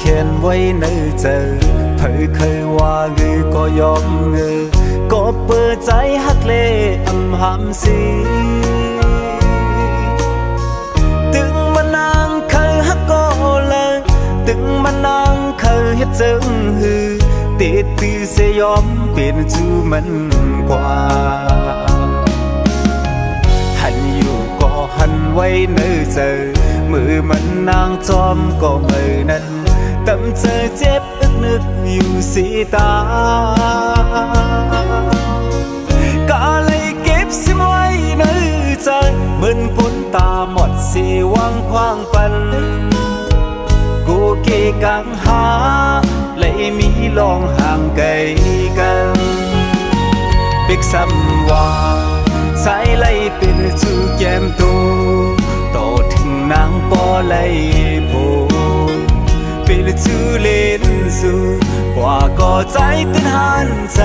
เขียนไว้ในใจเผยเคยว่าก็ยอมก็เปิดใจฮักเลอำหำสีตึงมานางเคยฮักก็เลยตึงมานางเคยเฮ็ดจึงติดตือเสยอมเปลี่ยนจูมันกว่าหันอยู่ก็หันไว้ในใจมือมันนางจอมก็มือนั้นตำเจอเจ็บนึกอยู่สีตาก็เลยเก็บสิไว้ในใจเหมือนผลตาหมดสีว่างควางปันกูเกกังหาเลยมีลองห่างไกลกันปิกซ้ำว่าสายไล่เป็นจูแก้มตูโตถึงนางปอไล่โพเป็นจูเล่นสู่ว่าก็ใจเต้นหันใจ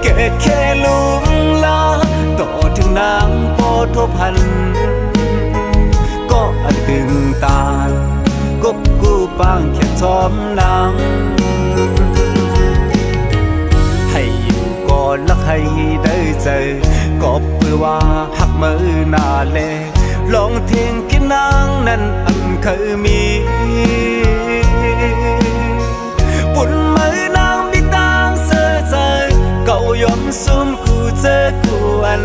เกิดแค่ลุงลาโตถึงนางปอทบหันก็ตึงตาลกบกูปางแค่ทอมนางให้อยู่ก่อนลักให้ได้ใจก็เพื่อว่าหักมือหน้าแลลองเทียงกินนางนั้นอันเคยมีปุ่นมือนางมีตางเสือใจเก่ายอมซุ่มกูเจอกูอัน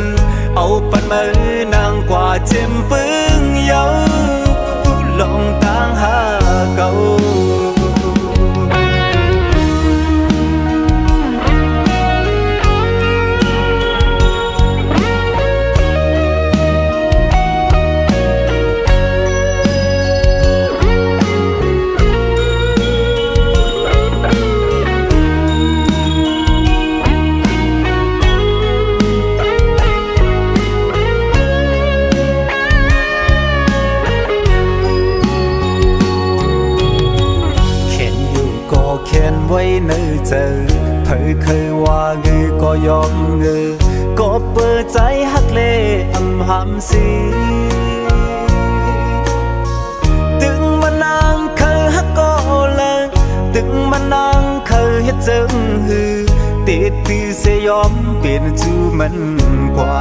เอาปันมือนางกว่าเจ็มปึ้งเยาลองตางหาเก่าเขียนไว้ในใจเผยเคยว่าก็ยอมก็เปิดใจฮักเลอำหำสีตึงมานางเคยฮักก็เลยตึงมานางเคยเฮ็ดจึงติดตือเสยอมเปลี่ยนจูมันกว่า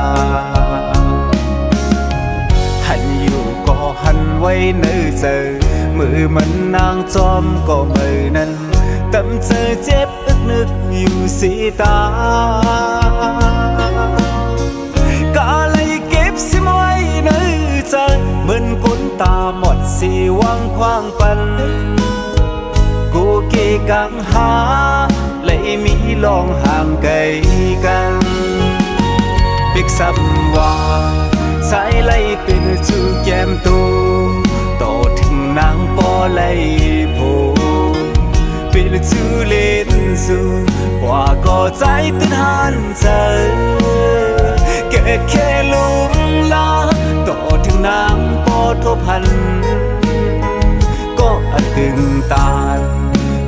หันอยู่ก็หันไว้ในใจมือมันนางจอมก็มือนั้นตำเจอเจ็บนึกอยู่สีตาก็เลยเก็บสิไว้ในใจเหมือนคนตาหมดสีว่างควางปันกูเกกังหาเลยมีลองห่างไกลกันปิกซ้ำว่าสายไล่เป็นจูแก้มตูโตถึงนางปอไล่โพเป็นจูเล่นสู่ว่าก็ใจเต้นหันใจเกิดแค่ลุงลาโตถึงนางปอทบหันก็ตึงตาล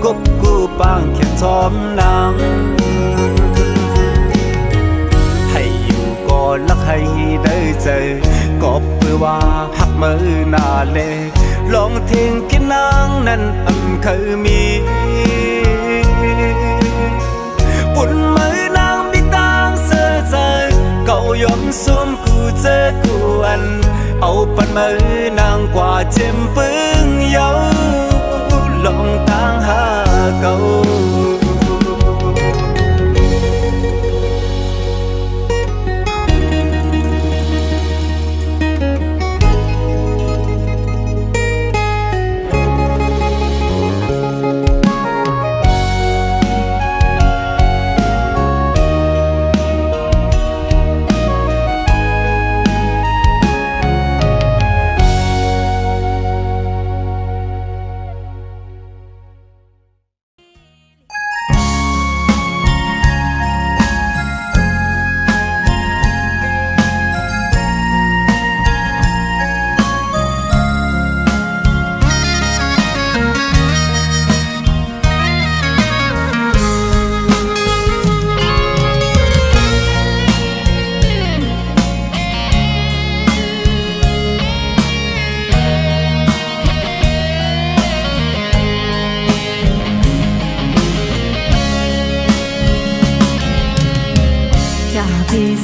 กบกูปางแค่ทอมนางให้อยู่ก่อนลักให้ได้ใจก็เพื่อว่าหักมือหน้าเล่ลองเทียงกินนางนั้นอันเคยมีปุ่นมือนางมีตางเสือใจเก่ายอมซุ่มกูเจอกูอันเอาปันมือนางกว่าเจ็มปึ้งเยาลองตางหาเก่า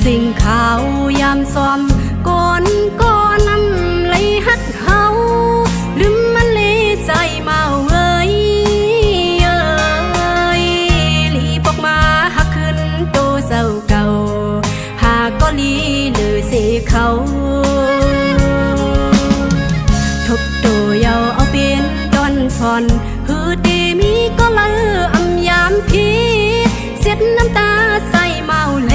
สิ่งขาวยามซ้อมก่อนก็นำไหลฮักเฮาลืมมันเลยใจเมาเอ้ยลีปอกมาหักขึ้นโตเศร้าเก่าหากก็ลีหรือเสเขาทบโตเยาเอาเป็นดอนซอนฮือตีมีก็เลืออำยามพีเสียดน้ำตาใส่เมาเล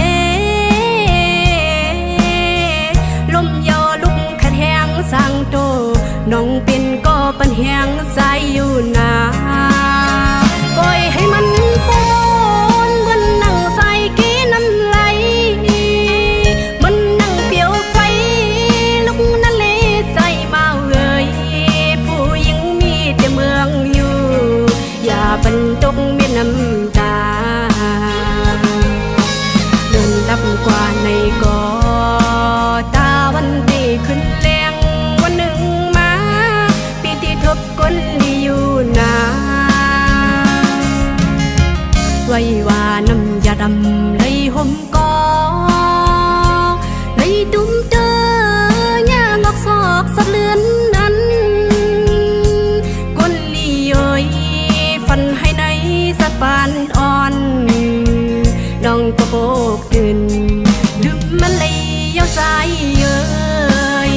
ลมยอลุกขัดแหงสั่งโตน้องเป็นก็ปันแหงใจอยู่นาปล่อยให้มันปนเหมือนนั่งใส่กีน้ำไหลมันนั่งเปียวไฟลุกนั่นเลยใจเมาเอ่ยผู้หญิงมีแต่เมืองอยู่อย่าบรรจงมีน้ำตาเดินลับกว่าในกอตาวันดีขึ้นแรงวันหนึ่งมาปีที่ทบก้นดีอยู่นาไว้ว่าน้ำยาดำเลยห่มกอเลยดุมเจอย่างอกซอกสะเลือนนั้นก้นลีเอ้ยฟันให้ในสะปานอ่อนน้องก็โบกตื่นลืมมันเลยเย้าใจเอ้ย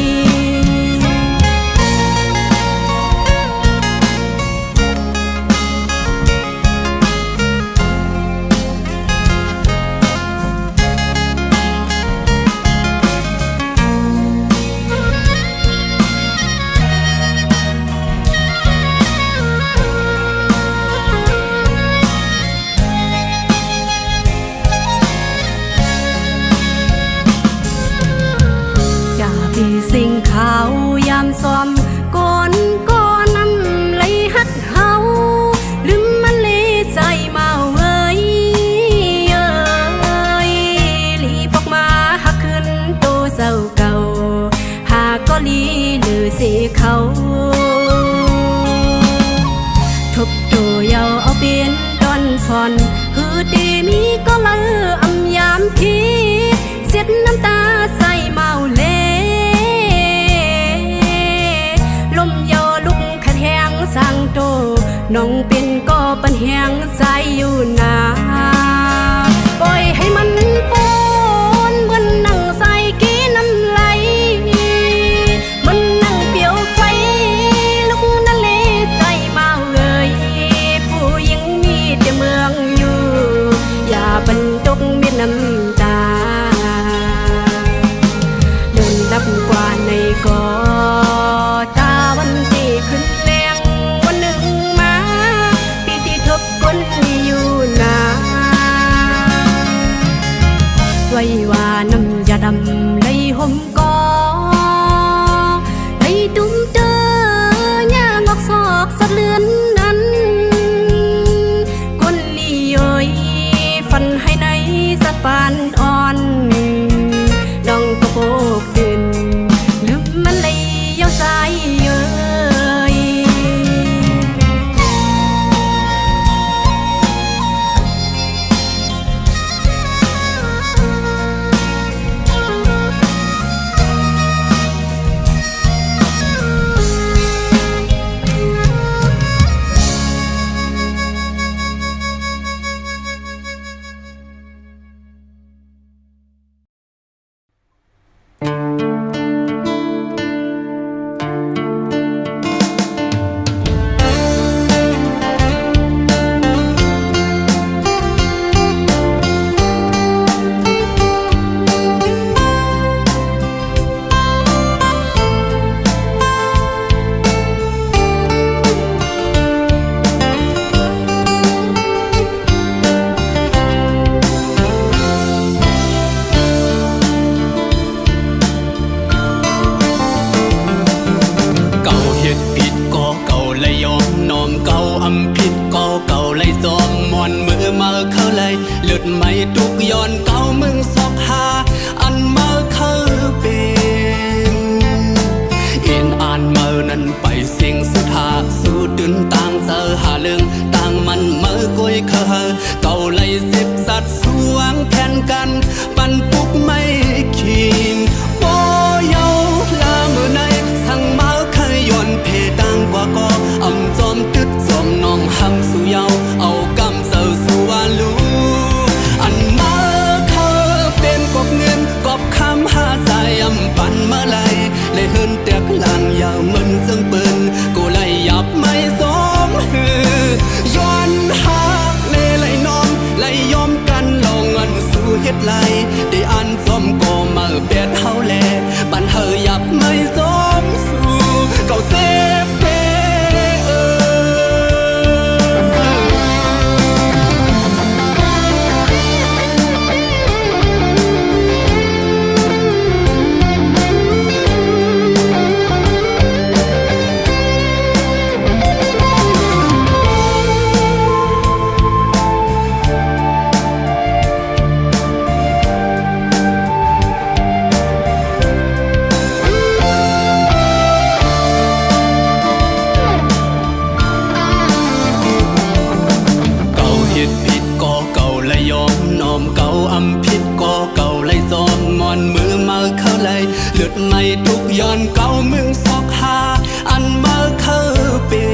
สิ่งขาวยามซ้อมก่อนก็นำไหลฮักเฮาลืมมันเลยใจเมาเอ้ยลีปอกมาหักขึ้นโตเศร้าเก่าหากก็ลีหรือเสเขาทบโตเยาเอาเป็นดอนซอนฮือตีมีก็เลืออำยามพีเสียดน้ำตาใส่เมาเลลมยอลุกขัดแหงสั่งโตน้องเป็นก็ปันแหงใจอยู่นาปล่อยให้มันปนเหมือนนั่งใส่กีน้ำไหลมันนั่งเปียวไฟลุกนั่นเลยใจเมาเอ่ยผู้หญิงมีแต่เมืองอยู่อย่าบรรจงมีน้ำตาเดินลับกว่าในกอตาวันดีขึ้นแรงวันหนึ่งมาปีที่ทบก้นอยู่นาไว้ว่าน้ำยาดำเลยห่มกอเลยดุมเจอย่างอกซอกสะเลือนนั้นก้นลีเอ้ยฟันให้ในสะปานอ่อนน้องก็โบกตื่นลืมมันเลยเย้าใจเอ้ยไม่ทุกย้อนเก่ามึงสอกหาอันมาเข้าเป็นเอ็นอ่านเมื่อนั้นไปเสียงสุธาสู้ตื่นต่างเจอหาเรื่องต่างมันเมื่อกวยเคยเก่าเลยสิบสัตว์สวงแทนกันปันปุกไม่ ไม่ทุกย้อนเก่ามึงซอกหาอันเมื่อเคยเป็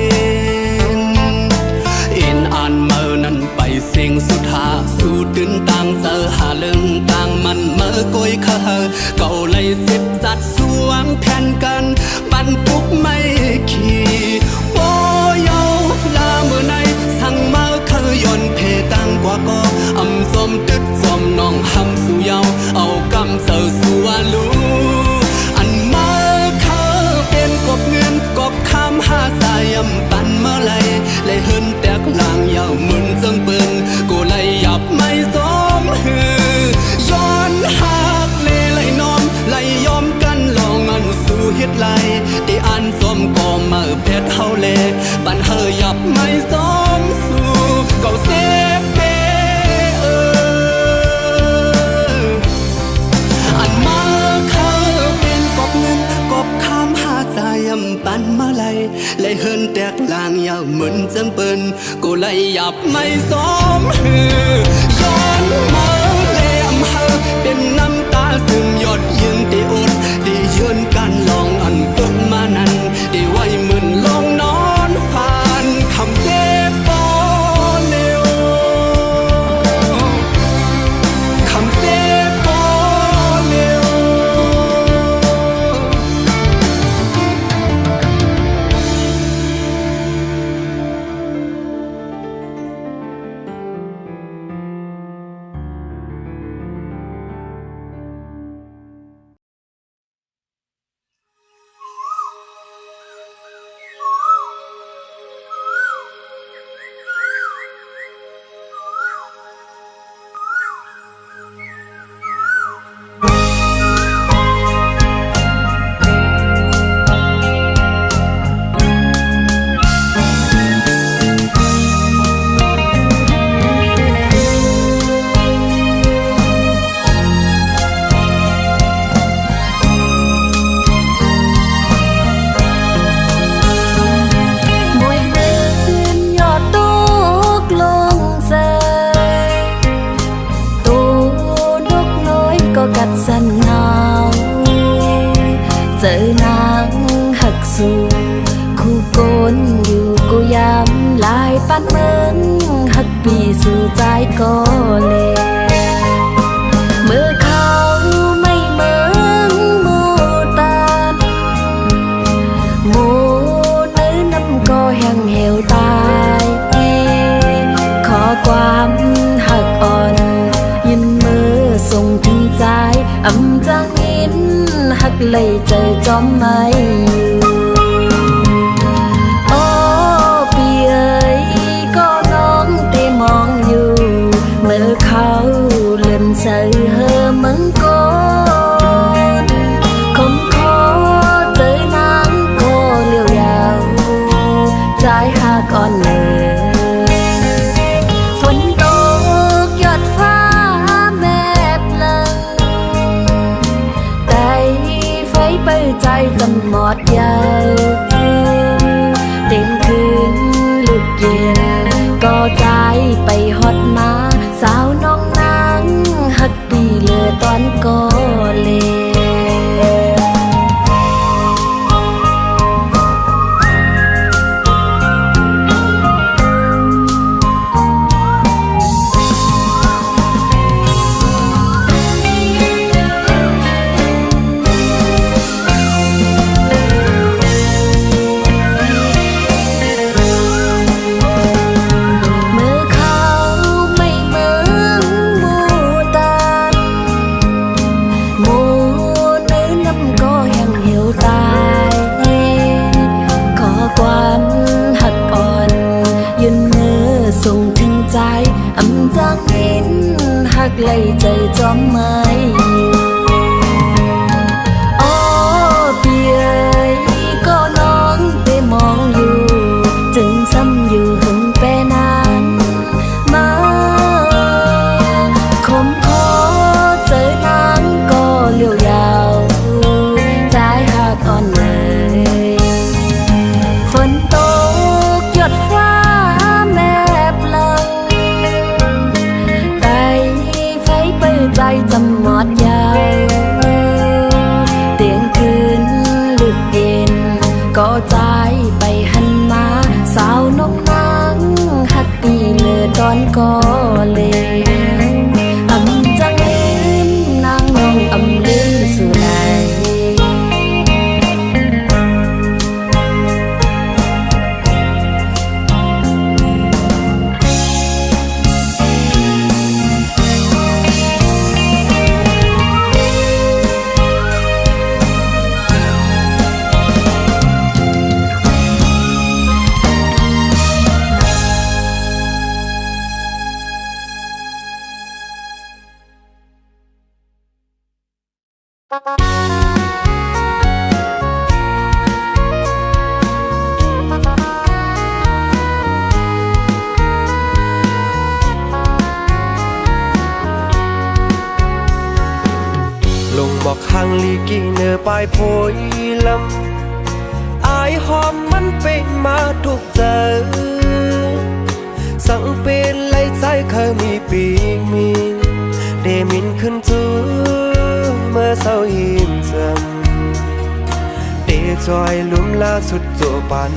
นอินอันเมื่อนั้นไปเสียงสุดหาสู่ตื่นต่างเจอหาเรื่องต่างมันเมื่อก้อยเคยเก่าเลยสิบจัดสวงแทนกันปันปุกไม่ขี่โอ้ยเอาลาเมื่อไหนสั่งมาเคยย้อนเพตังกว่าก็อำสมตึดสมน้องหำสู่เยาเอากำเสือสู่วาลูอันมาเคยเป็นกบเงินกบคำหาสายยำปันเมื่อไรเลยเฮินแตกลางยาวมึนจังเปินกูเลยหยับไม่สมหือย้อนหักเลยน้อมเลยยอมกันลองอันสู่เฮ็ดไรที่อันสมก็มาเพชรเฮาเลปันเฮยหยับไม่สมสู่เก่าเซฟเพอันมาเคยเป็นกบเงินกบคำหาสายำปันมาเลยเฮินแตกลางยาวเหมือนจังเปิ้นกูเลยหยับไม่สมหือย้อนมาเลยอำเฮอเป็นน้ำตาซึมยอดยืนที่อดที่ยืนกันลองอันเกิดมานั้นที่ไว้มึนลองนอนผ่านคำเจ็บปอเร็วคำเจ็บปอเร็วสันหนาวเจอนางหักสู่คู่โกนอยู่กูยามลายปันเมืองหักปีสู่ใจก็เลยเมื่อเขาไม่เมืองโมตานโมเนื้อน้ำก็แห้งเหวตายขอความหักอ่อนยืนมือส่งถึงใจอำจังอินหักเลยเจอจอมไม่โอ้ปีเอ๋ยก็น้องได้มองอยู่เมื่อเขาเลื่อนใส่เฮอมึงก่อนคมคอเจอนางก็เลี้ยวยาวใจหักอ่อนเลยฝนตกหยดฟ้าแม่เปล่งแต่ไฟเปิดใจจำหมดยาวเต็มคืนลุกเย็นก็ใจไปฮอดมาสาวน้องนางหักปีเลือตอนก็เลเลยใจจอมไม่โอ้ปีเอ๋ยก็น้องไปมองอยู่จึงซ้ำอยู่หึงไปนานมาคมคอเจอนางก็เลี้ยวยาวใจหักอ่อนเลยฝนตกหยดฟ้าแม่เปล่งใจจำหมดยาวเตียงคื เลวอำจังลืมนางน้องอำลืมสุไลลงบอกข้างลีกีเนอปลายโพยลำอายหอมมันเป็นมาทุกเจอสังเป็นไล่ใจเคยมีปีกมีเดมินขึ้นจูเมื่อเศร้าหิมจำเดจอยลุ่มล่าสุดโจปาน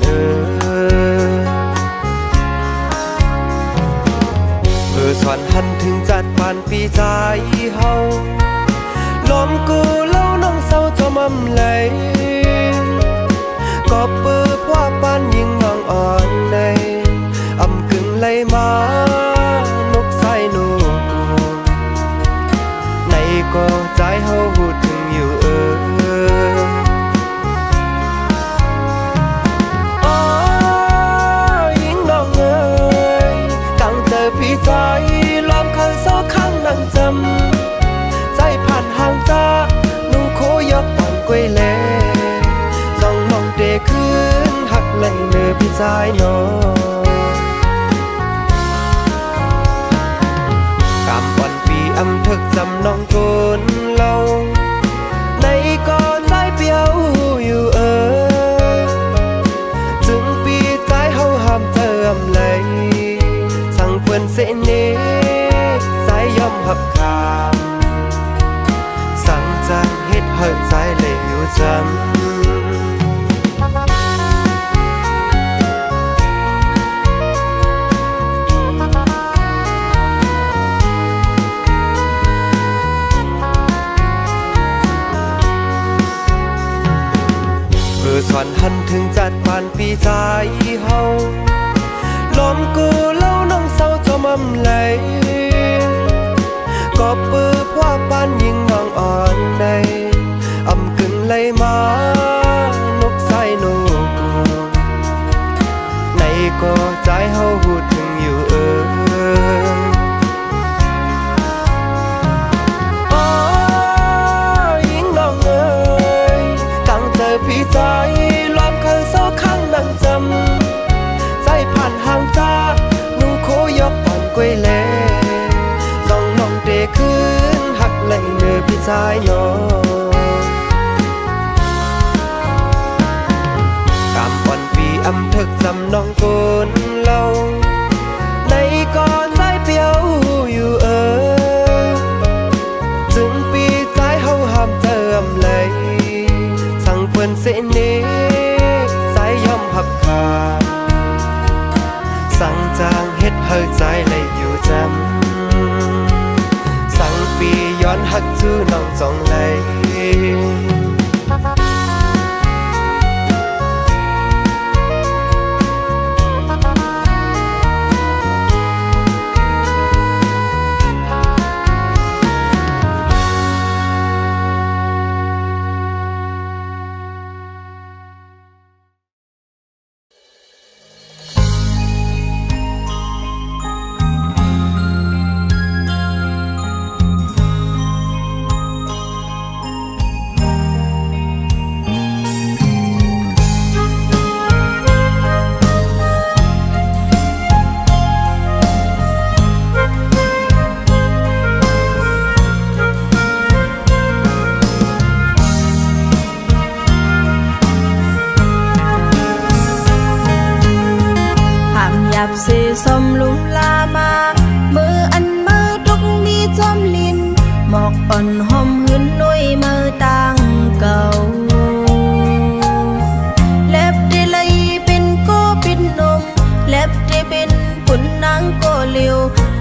สอนหันถึงจัดปานปีใจเฮาลมกูเล่าน้องเศร้าจอมำไหลก็ปื้อเพราะปานยิงน้องอ่อนในอำกึ่งไหลมานกใส่นูกูในก็ใจเฮาหูถึงอยู่ยิงน้องเอ๋ยตั้งเจอพี่ใจลอมคันเศร้าข้างนั่งจำใจผ่านห่างจ้านุ่งโคยกปานกล้วยแลส่องน้องเดขึ้นหักไหลเนื้อพี่ใจน้อกำวันปีอำทึกจำน้องโกนเล่าในก่อนใจเปียวอยู่จึงปีใจเฮาห้ามเติมไหลสั่งเพื่อนเสเนใจยอมหับคามสั่งจังเฮ็ดเฮิดใจเลยอยู่จำสอนหันถึงจัดปานปีใจเฮาลมกูเล่าน้องเศร้าจอมำไหลก็ปื้อเพราะปานยิงน้องอ่อนในอำกึ่งไหลมานกใส่นูกูในก็ใจเฮาหูถึงอยู่ยิงน้องเอ๋ยตั้งเจอพี่ใจลอมคันเศร้าข้างนั่งจำใจผ่านห่างจ้านุ่งโคยกปานกล้วยแลส่องน้องเดขึ้นหักไหลเนื้อพี่ใจน้อกำวันปีอำทึกจำน้องโกนเล่าในก่อนใจเปียวอยู่จึงปีใจเฮาห้ามเติมไหลสั่งเพื่อนเสเนใจยอมหับคามสั่งจางเฮ็ดเฮาใจเลยอยู่จำสั่งปีย้อนหักจูน้องจองไหลยับเสสมลุมลามามืออันมือทุกมีจอมลินหมอกอ่อนหอมหืนนุยมือต่างเก่าเล็บได้เลยเป็นโกปิดนมเล็บได้เป็นปุ่นนางโกเลียว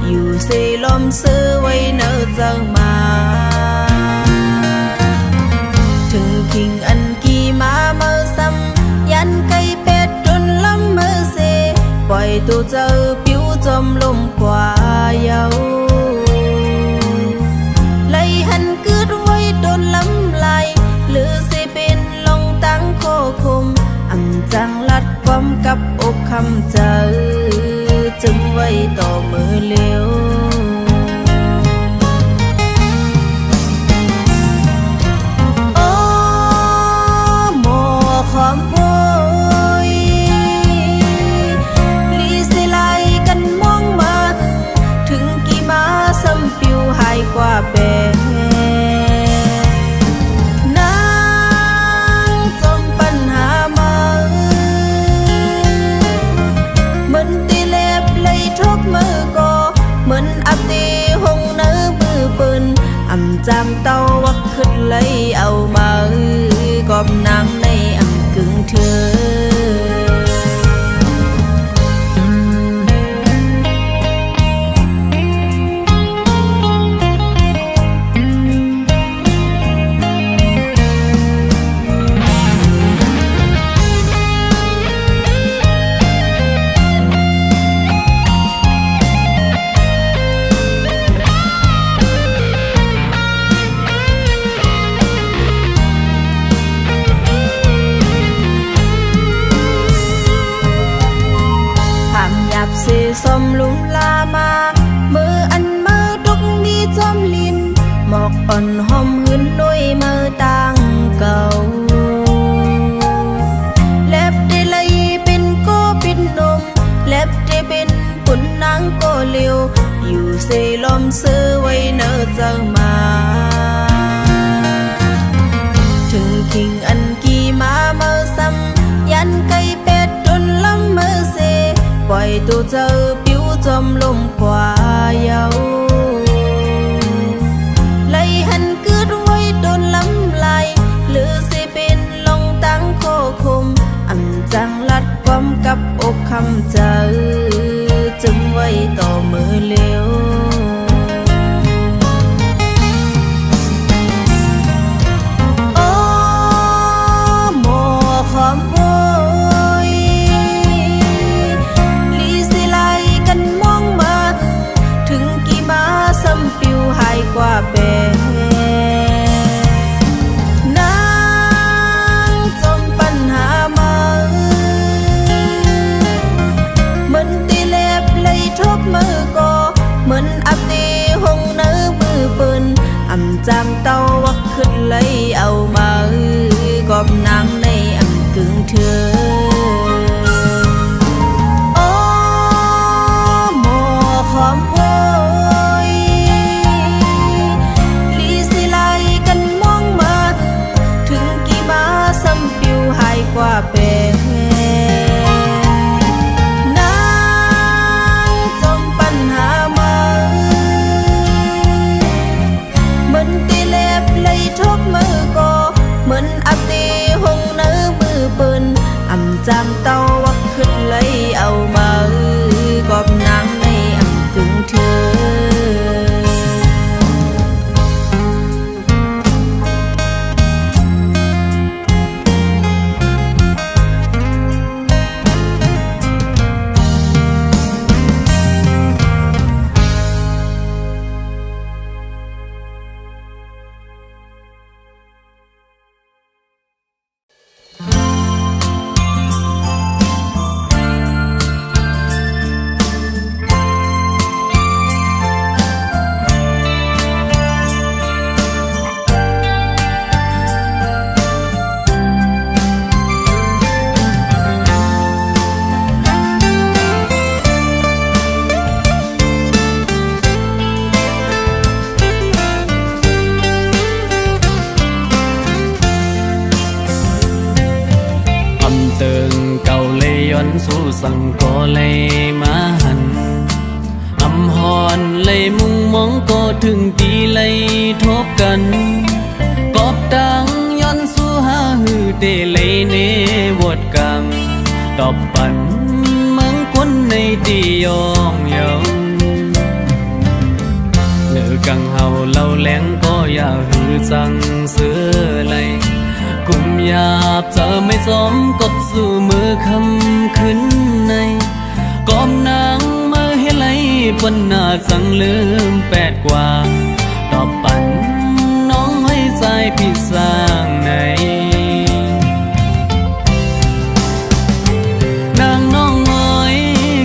อยู่ xe lom sơ quay nở giờ màถึง kinh ăn kỳ mà mơ xămยัน cây pet trôn lắm mơ xeปล่อย ตัวเจอ ผิว จม ลม กว่า เยาไล่หันกึดไว้ โดน ล้ำลายหรือสิเป็น ลง ตั้ง โคคมอำจัง ลัด ความ กับอกคำเจอจึงไว้ ต่อ มือ เร็วความโวยลีเสไลกันมองมาถึงกี่มาซ้ำปิวหายกว่าแปนางจมปัญหามาเหมือนตีเล็บเลยทุกมือก็เหมือนอับตีหงเนื้อมือปืนอำจำเต้าวักขึ้นเลยเอามากอบนางในกึ่งเธอสมลุมลามามืออันมือทุกนี้จอมลินหมอกอ่อนหอมหืนนุยมือต่างเก่าเล็บได้เลยเป็นโกปินนมเล็บได้เป็นปุ่นนางโกเลียวอยู่เซลมซื้อไว้เนอเจอมาถึง kinh ăn kỳมาเมื่อซ้ำยัน cây pet จนล้ำเมื่อเซปล่อย ตัวเจอ ผิว จม ลม กว่า เยาไล่หันกึดไว้ โดน ล้ำลายหรือสิเป็น ลง ตั้ง โคคมอำจัง ลัด ความ กับอกคำเจอจึงไว้ ต่อ มือ เร็วโอ้หมอความกว่าแปนางจมปัญหามาเหมือนตีเล็บเลยทุกมือก็เหมือนอับตีหงเนื้อมือปืนอำจำเต้าวักขึ้นเลยเอามากอบนางในอำกึ่งเธอโอ้หมอความกว่าแปนางจมปัญหามาเหมือนตีเล็บเลยทุกมือก็เหมือนอับตีหงเนื้อมือปืนอำจำเต้าวักขึ้นเลยเอามากอบนางในอำกึ่งเธอสู้สั่งก็เลยมาหันอำหอนเลยมุ่งมองก็ถึงตีเลยทบกันกอบดังย้อนสู้หาหือเดเลยเนวดกังตอบปันเมืองคนในดียองเยา กังเฮาเล่าแหลงก็อย่าหือจังเสือไหลกุมหยาบเจอไม่สมกบสู่มือคำขึ้นในกอมนางมาให้ไหลปนหน้าสังลืมแปดกว่าตอบปันน้องให้ใจพี่สร้างในนางน้องเอ๋ย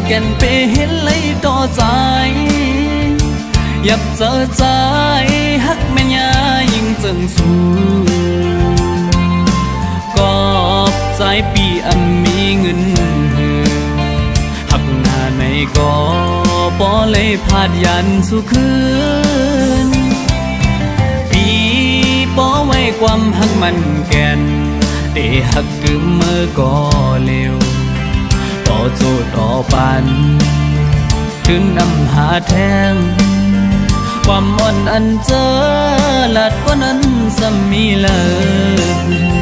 แก่นไปเห็นไหลต่อใจยับเจอใจฮักแม่ยายิ่งจังสูกอบใจปีอันมีเงินหักหน้าในก็บ่เลยพาดยันสู่คืนปีบ่ไว้ความหักมันแก่นเตหักกึมเมื่อก็เร็วต่อโจทย์ต่อปันถึงนำหาแทงความอ่อนอันเจอหลัดกว่านั้นสมีเลย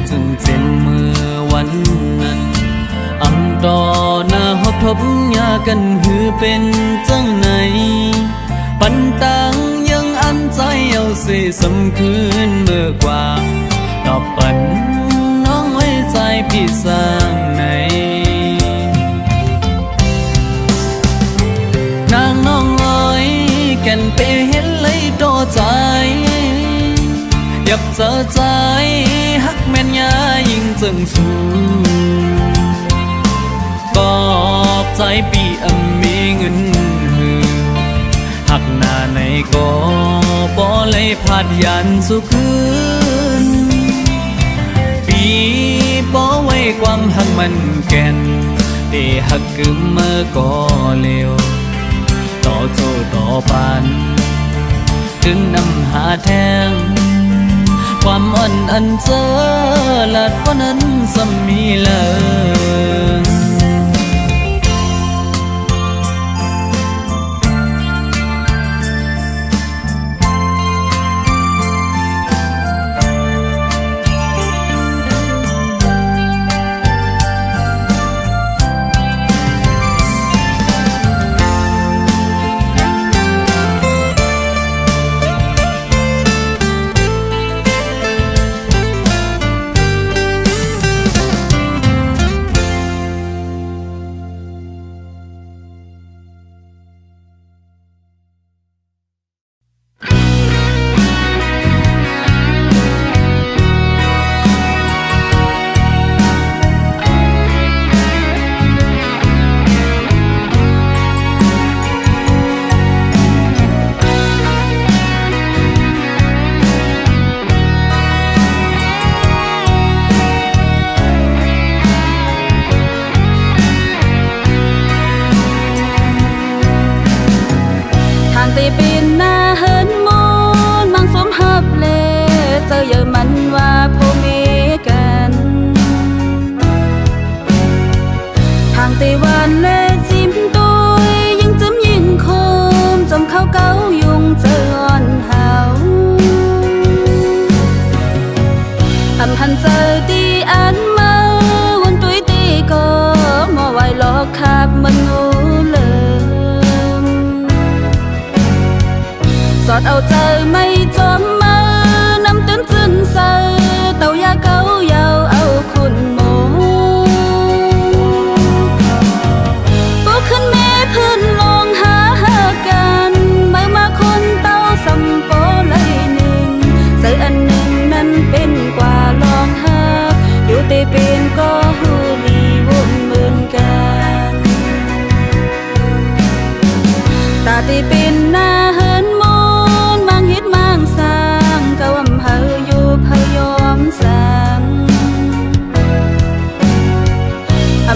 จึงเจ็บเมื่อวันนั้นอำต่อหน้าหอบทบยากันหือเป็นจังไหนปันตังยังอันใจเอาเสียสำคืนเมื่อกว่าตอบปันน้องไว้ใจพี่สร้างในนางน้องเอ๋ยแก่นไปเห็นเลยต่อใจยับเจอใจฮักแม่นยายิ่งจังสูกอบใจปีอันมีเงินหักหน้าในก็บ่เลยพาดยันสู่คืนปีบ่ไว้ความหักมันแก่นเตหักกึมเมื่อก็เร็วต่อโจต่อปันถึงนำหาแทงความอ่อนอันเจอหลัดกว่านั้นสมีเลยตีปีนหน้าเฮินมูนมังสมหับเลเจอเยอะมันว่าผู้มีกันทางตีวันเลจิ้มตุยยิ่งจิ้มยิ่งคมจมเข้าเก้ายุงเจออ่อนเฮาอำหันเจอตีอันมาวนตุยตีก็มอไว้ลอกขับมันงูสอดเอาใจไม่จมมานำตื้นจืนเซอเต่ายาเก้ายาวเอาคุณโมปูขึ้นแม่พื้นลองหากันเมื่อมาคนเต้าสัมโปเลยหนึ่งใส่อันหนึ่งนั้นเป็นกว่าลองหาอยู่ตีเป็นก็หูลีวนเหมือนกันตาตีเป็นหน้าเฮินอ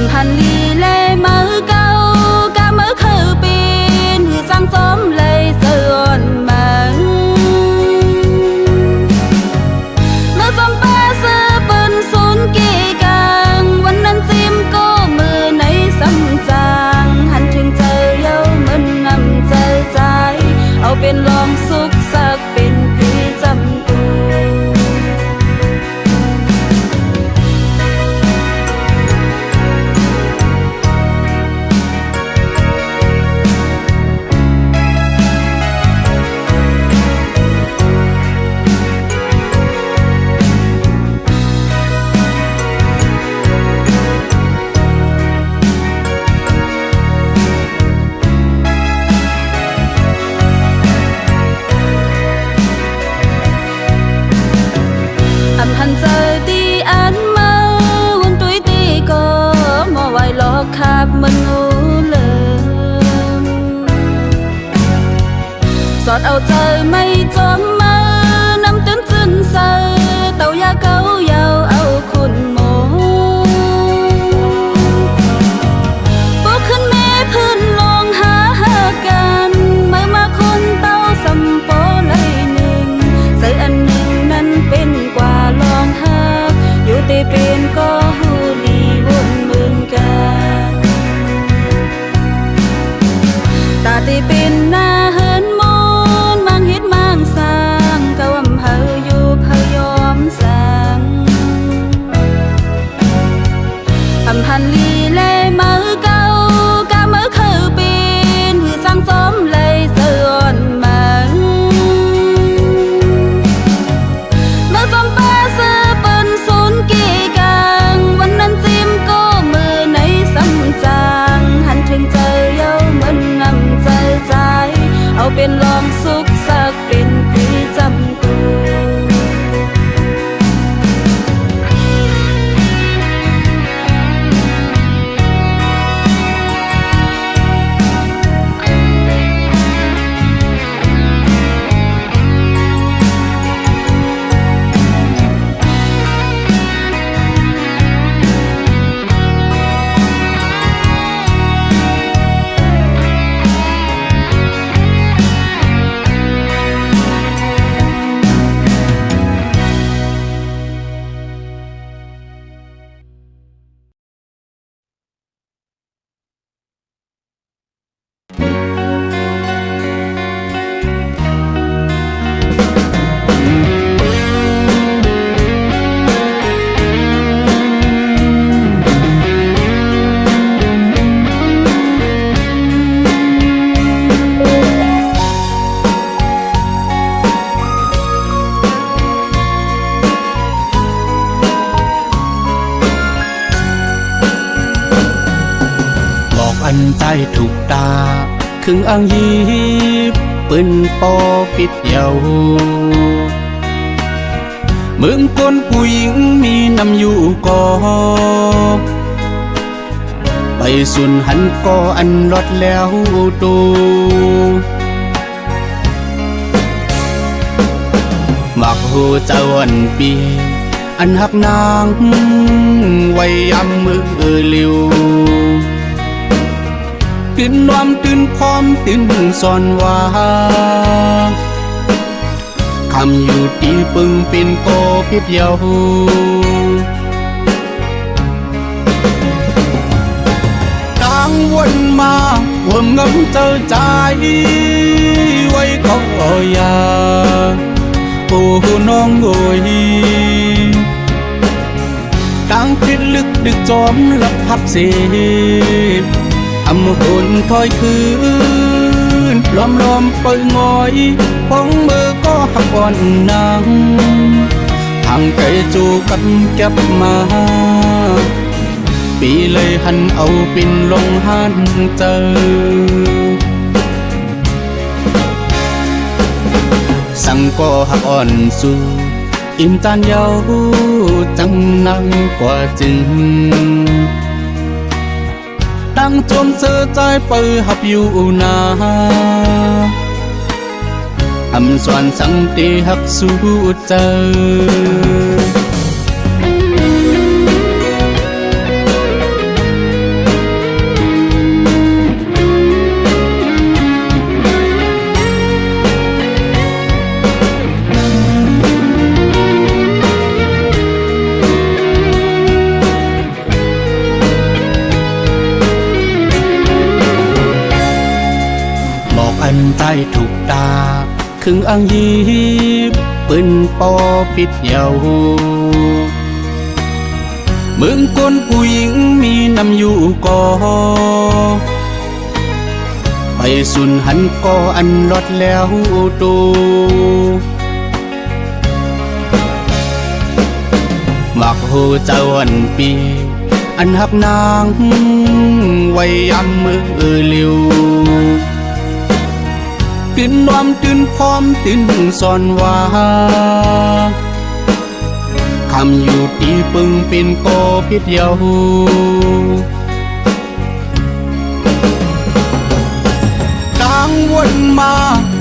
âm hành ly lê mơ câu ca mơ khờ pin hư sang xóm lây sườn mà mơ xóm ba sơ bần xốn kỳ càngวันนั้นซิมก็มือในซ้ำจางหันถึงใจเย้ามันงำใจใจเอาเป็นลองสุขสักเป็นปีจำตัวอันใจถูกตาครึ่งอ่างยีบปืนปอปิดเยาวเมืองคนผู้หญิงมีนำอยู่ก่อไปสุนหันก่ออันรอดแล้วตูมักหูเจ้าอันปีอันหักนางไว้ยำมือเลิวตื่นนวมตื่นพร้อมตื่นสอนว่าคำอยู่ตีปึงเป็นโกพิบเยาดังวนมาห่วงงำเจ้าใจไว้ก็อยาโอ้น้องโอยดังพิดลึกดึกจอมลับพับเสียอำหุ่นถอยคืนล้อมเปิดงอยพองมือก็หักอ่อนนางทางไกลจูกับเก็บมาปีเลยหันเอาปินลงหันเจอสั่งก็หักอ่อนสู่อิ่มจานเยาจังนั่งกว่าจึงตั้งจนเสือใจเปิดหับอยู่นาอำส่วนสังตีหักสู้เจออันใจถูกตาครึ่งอ่างยีบปืนปอปิดเยาเมืองคนผู้หญิงมีนำอยู่ก่อไปสุนหันก่ออันรอดแล้วตูมักหูเจ้าอันปีอันหักนางไว้ยำมือเลิวตื่นนวมตื่นพร้อมตื่นสอนว่าคำอยู่ตีปึงเป็นโกพิดเยาดังวนมา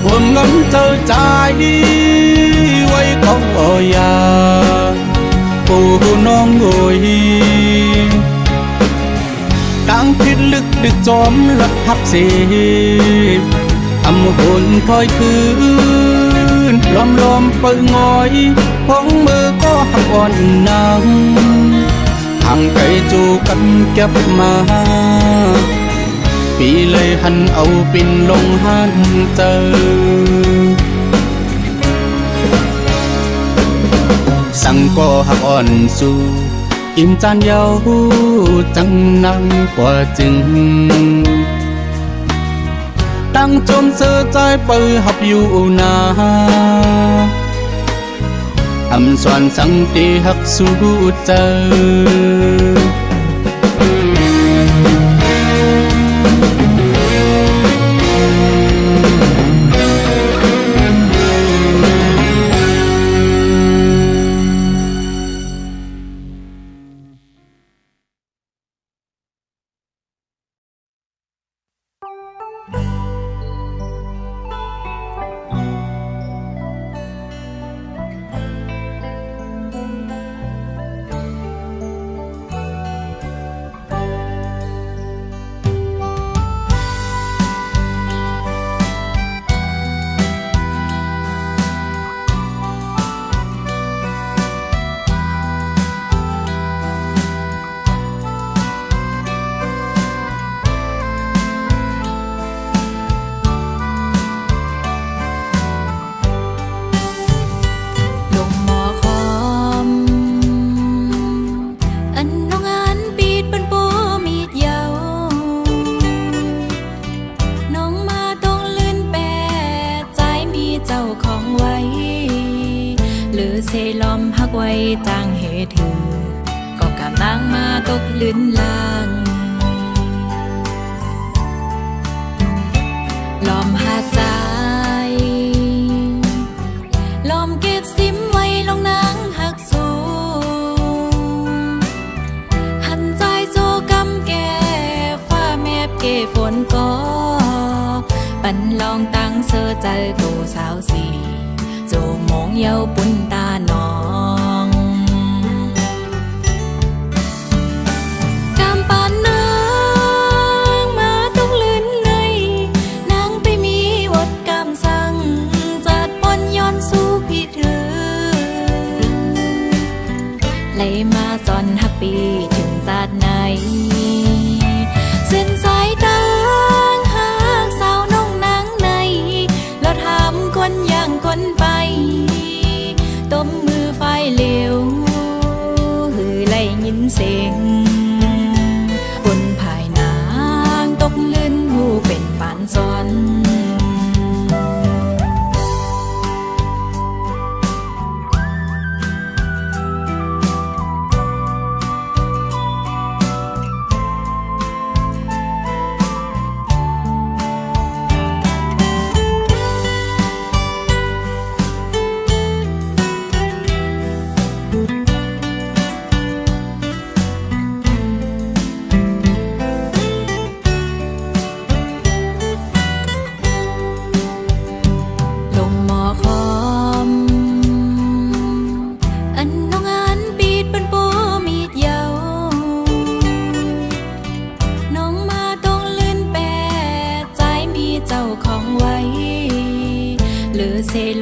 ห่วงงำเจ้าใจไว้ก็อยาโอ้น้องโอยดังพิดลึกดึกจอมลับพับเสียอำหุ่นถอยคืนล้อมเปิดงอยพองมือก็หักอ่อนนางทางไกลจูกันเก็บมาปีเลยหันเอาปินลงหันเจอสั่งก็หักอ่อนสู่ im chan dâu chẳng năng quả chừng tăng trôn sơ trái bơi học yêu na âm xoan sang tê hắc su chờไว้จางเหตุถือก็กำลังมาตกลื่นลางลอมหาใจลอมเก็บซิมไว้ลงนางหักสูงหันใจโจกำแก่ฟ้าแมบเกฝนก็ปันลองตั้งเสื้อใจโตสาวสีโจมองเยาปุ่นตาหนองกำปานนางมาต้องลื่นในนางไปมีวดกำสั่งจัดปนย้อนสู้พี่เธอไหลมาจอนฮักปีถึงจัดไหนเส้นสายตางหากสาวน้องนางในเราทำคนอย่างคนไปต้มมือไฟเหลวหือไล่ยินเสียงบนภายนางตกลื่นหูเป็นปานซ้อน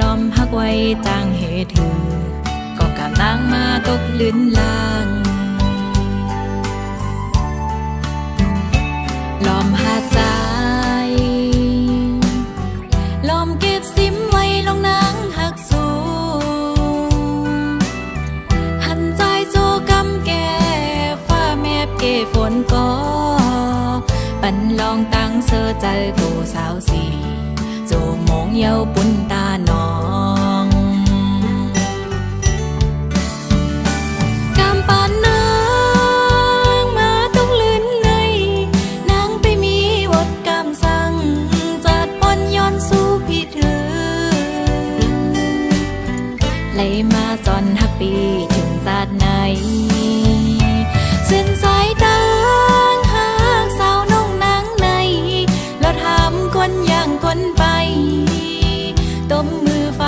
ลอมหักไว้จางเหตุถือก็กำลังมาตกลื่นลางลอมหาใจลอมเก็บซิมไว้ลงนางหักสูงหันใจโจกำแก่ฟ้าแมบเกฝนก็ปันลองตั้งเสื้อใจโตสาวสีโจมองเยาปุ่นตาหนองกำปานนางมาต้องลื่นในนางไปมีวดกำสั่งจัดปนย้อนสู้พี่เธอไหลมาจอนฮักปีถึงจัดไหนเส้นสายตางหากสาวน้องนางในเราทำคนอย่างคนไปต้มมือไฟ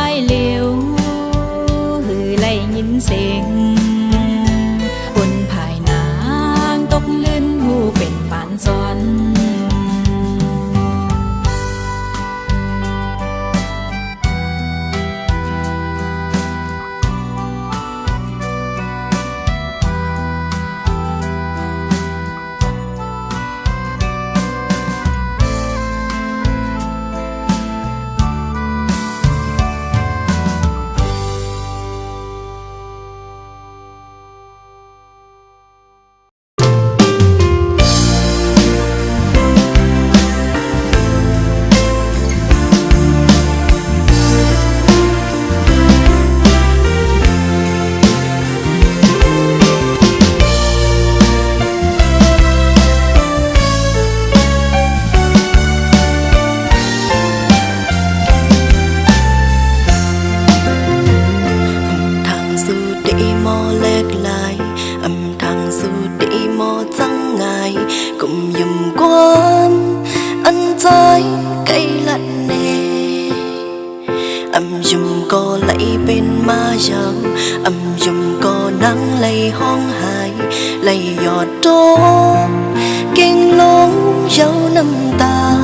mò trăng ngày cùng dùm quan anh trai cây lạnh nè âm dùm có lấy bên ma giàu âm dùm có nắng lấy hoang hài lấy giọt trố kinh lông dấu năm ta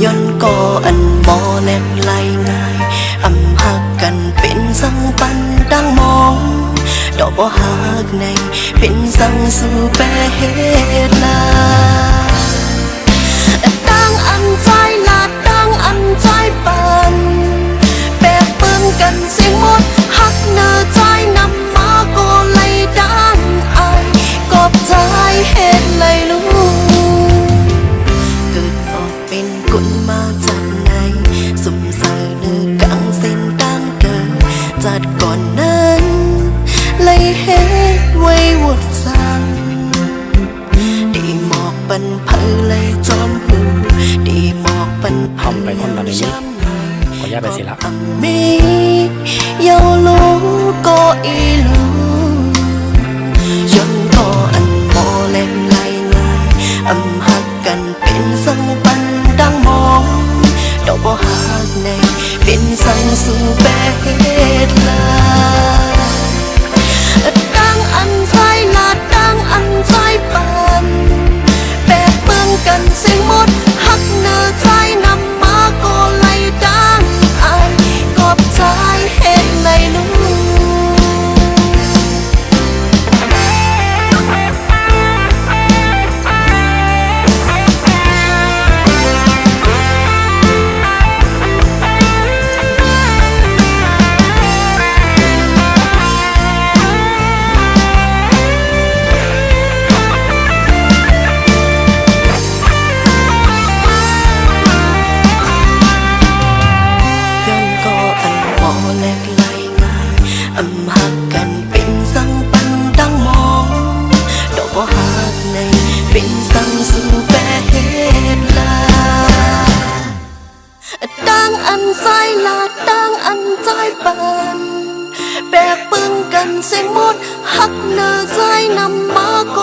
yon có anh mò nét lại ngài âm hạc cần bên răng pan đang mong đó bỏ hạc này bên răng su bé hết là đang ăn trái là đang ăn trái bàn bé bưng cần xin một hắc nơ trái nằm má cô lấy đàn ai cọp trái hết lấy luôn từ bỏ bên cuốn ma chặt này dùng giờ nữ căng xin đang cờ chặt còn nên lấy hết quay một sang đi mọc bần phơi lấy chom hù đi mọc bần ทำไปคนละนี้ขอแยกไปสิละ mi yêu lú có ý lú dân có ăn mò lên lại ngài âm hạc cần bên răng bắn đang mong đâu bỏ hạc này bên răng su bé hết là đang ăn trái là đang ăn trái bàn bé bưng cần xin một hắc nơ trái nằm má cô lấy đang ai cọp trái hết lấy luôn âm hạc cần bên răng bắn đang mong đâu có hạc này bên răng su bé hết là đang ăn trái là đang ăn trái bàn bé bưng cần xin một hắc nơ trái nằm má cô